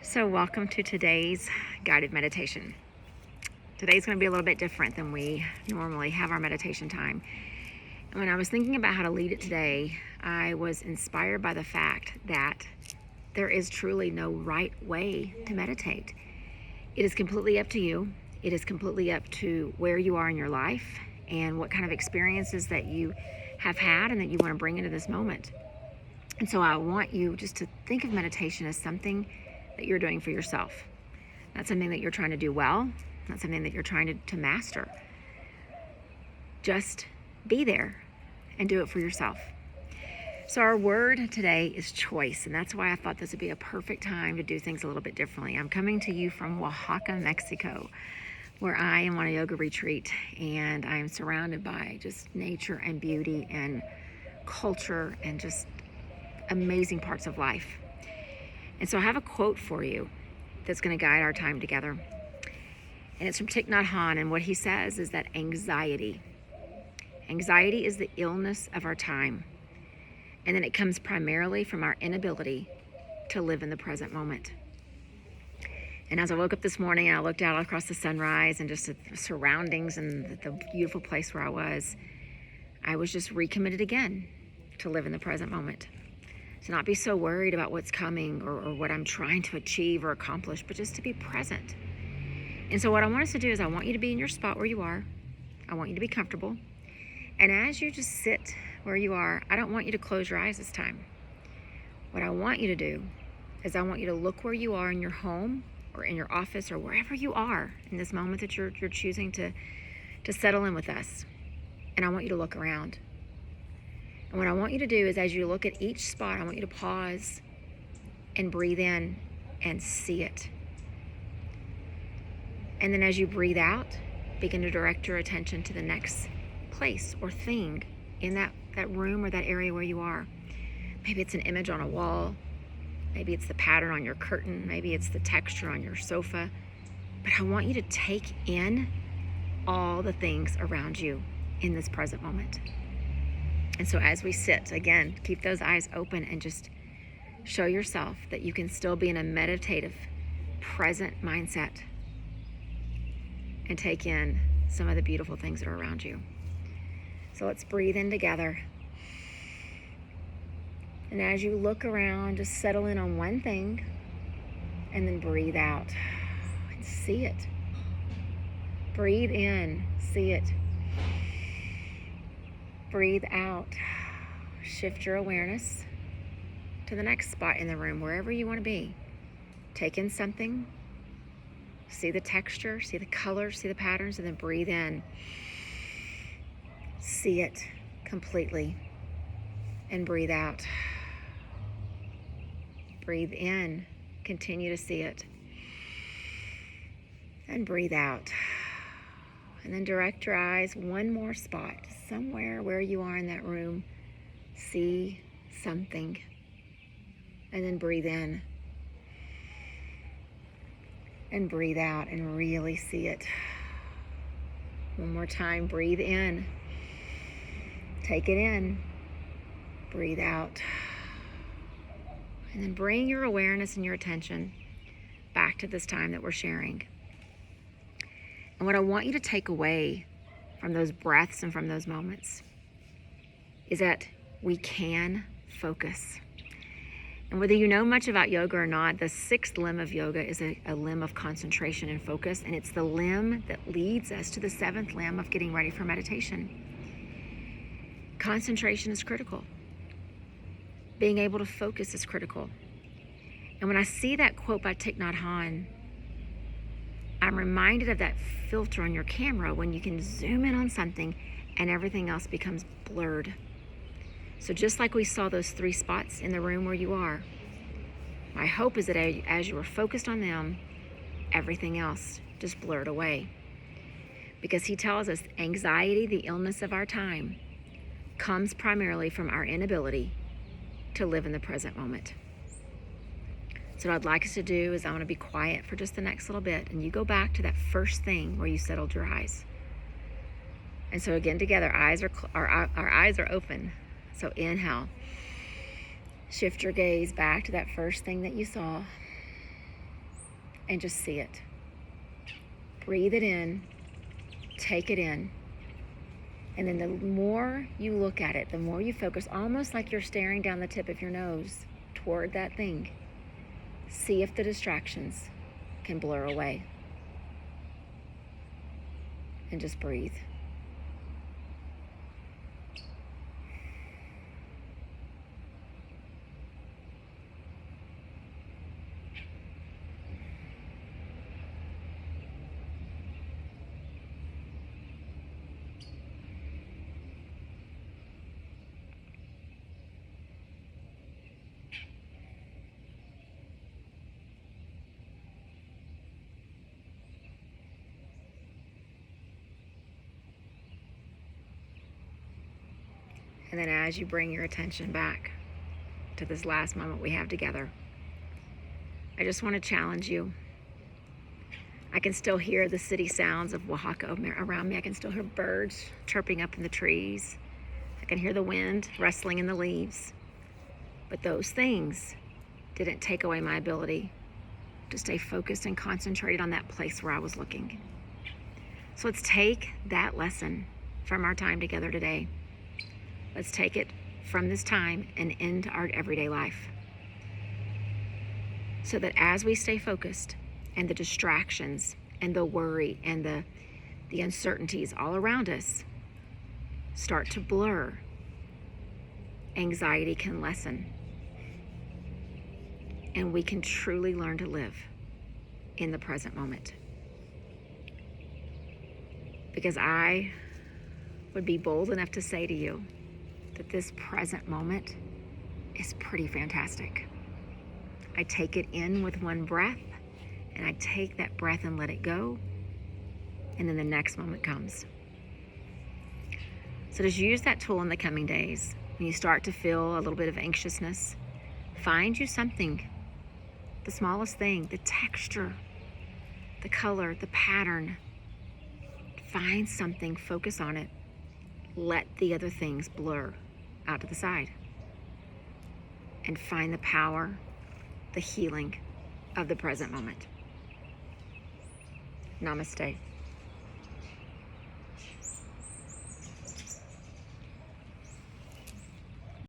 So welcome to today's guided meditation. Today's going to be a little bit different than we normally have our meditation time. And when I was thinking about how to lead it today, I was inspired by the fact that there is truly no right way to meditate. It is completely up to you. It is completely up to where you are in your life and what kind of experiences that you have had and that you want to bring into this moment. And so I want you just to think of meditation as something that you're doing for yourself. Not something that you're trying to do well, not something that you're trying to master. Just be there and do it for yourself. So our word today is choice, and that's why I thought this would be a perfect time to do things a little bit differently. I'm coming to you from Oaxaca, Mexico, where I am on a yoga retreat, and I am surrounded by just nature and beauty and culture and just amazing parts of life. And so I have a quote for you that's going to guide our time together. And it's from Thich Nhat Hanh, and what he says is that anxiety is the illness of our time. And then it comes primarily from our inability to live in the present moment. And as I woke up this morning and I looked out across the sunrise and just the surroundings and the beautiful place where I was just recommitted again to live in the present moment. To not be so worried about what's coming or what I'm trying to achieve or accomplish, but just to be present. And so what I want us to do is I want you to be in your spot where you are. I want you to be comfortable. And as you just sit where you are, I don't want you to close your eyes this time. What I want you to do is I want you to look where you are in your home or in your office or wherever you are in this moment that you're choosing to settle in with us. And I want you to look around. And what I want you to do is as you look at each spot, I want you to pause and breathe in and see it. And then as you breathe out, begin to direct your attention to the next place or thing in that room or that area where you are. Maybe it's an image on a wall. Maybe it's the pattern on your curtain. Maybe it's the texture on your sofa. But I want you to take in all the things around you in this present moment. And so as we sit, again, keep those eyes open and just show yourself that you can still be in a meditative, present mindset and take in some of the beautiful things that are around you. So let's breathe in together. And as you look around, just settle in on one thing and then breathe out and see it. Breathe in, see it. Breathe out. Shift your awareness to the next spot in the room, wherever you want to be. Take in something. See the texture, see the colors, see the patterns, and then breathe in. See it completely. And breathe out. Breathe in. Continue to see it. And breathe out. And then direct your eyes one more spot, somewhere where you are in that room. See something. And then breathe in. And breathe out and really see it. One more time, breathe in. Take it in. Breathe out. And then bring your awareness and your attention back to this time that we're sharing. And what I want you to take away from those breaths and from those moments is that we can focus. And whether you know much about yoga or not, the sixth limb of yoga is a limb of concentration and focus, and it's the limb that leads us to the seventh limb of getting ready for meditation. Concentration is critical. Being able to focus is critical. And when I see that quote by Thich Nhat Hanh, I'm reminded of that filter on your camera when you can zoom in on something and everything else becomes blurred. So just like we saw those three spots in the room where you are, my hope is that as you were focused on them, everything else just blurred away. Because he tells us anxiety, the illness of our time, comes primarily from our inability to live in the present moment. So what I'd like us to do is I want to be quiet for just the next little bit, and you go back to that first thing where you settled your eyes. And so again, together, our eyes are open. So inhale. Shift your gaze back to that first thing that you saw. and just see it. Breathe it in, take it in. And then the more you look at it, the more you focus, almost like you're staring down the tip of your nose toward that thing. See if the distractions can blur away. And just breathe. And then as you bring your attention back to this last moment we have together, I just want to challenge you. I can still hear the city sounds of Oaxaca around me. I can still hear birds chirping up in the trees. I can hear the wind rustling in the leaves. But those things didn't take away my ability to stay focused and concentrated on that place where I was looking. So let's take that lesson from our time together today. Let's take it from this time and into our everyday life. So that as we stay focused and the distractions and the worry and the uncertainties all around us start to blur, anxiety can lessen. And we can truly learn to live in the present moment. Because I would be bold enough to say to you that this present moment is pretty fantastic. I take it in with one breath, and I take that breath and let it go, and then the next moment comes. So just use that tool in the coming days. When you start to feel a little bit of anxiousness, find you something, the smallest thing, the texture, the color, the pattern. Find something, focus on it. Let the other things blur out to the side. And find the power, the healing of the present moment. Namaste.